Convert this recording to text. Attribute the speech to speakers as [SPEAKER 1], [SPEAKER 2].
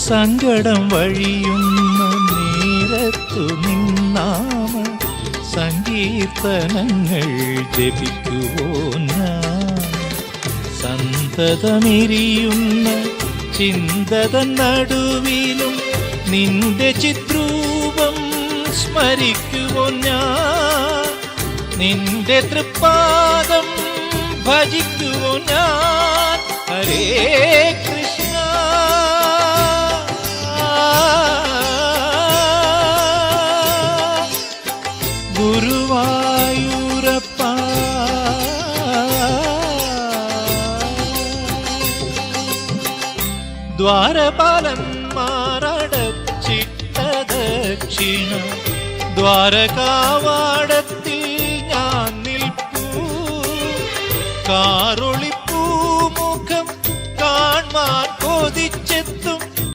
[SPEAKER 1] സങ്കടം വഴിയുന്ന നേരത്തു നിന്നാമ സങ്കീർത്തനങ്ങൾ ജപിക്കുവോ ഞാൻ. സന്തതമെരിയുന്ന ചിന്തതൻ നടുവിലും നിന്റെ ചിത്രൂപം സ്മരിക്കുവോ ഞാൻ. നിന്റെ തൃപ്പാദം ഭജിക്കുവോ ഞാൻ. ഹരേ കൃഷ്ണ ഗുരുവായൂരപ്പ. ദ്വാരപാലന്മാരടച്ചിട്ട ദക്ഷിണ ദ്വാരകാവാടത്തിൽ ഞാൻ നിൽപ്പൂ. കാറൊളിപ്പൂ മുഖം കാൺമാൻ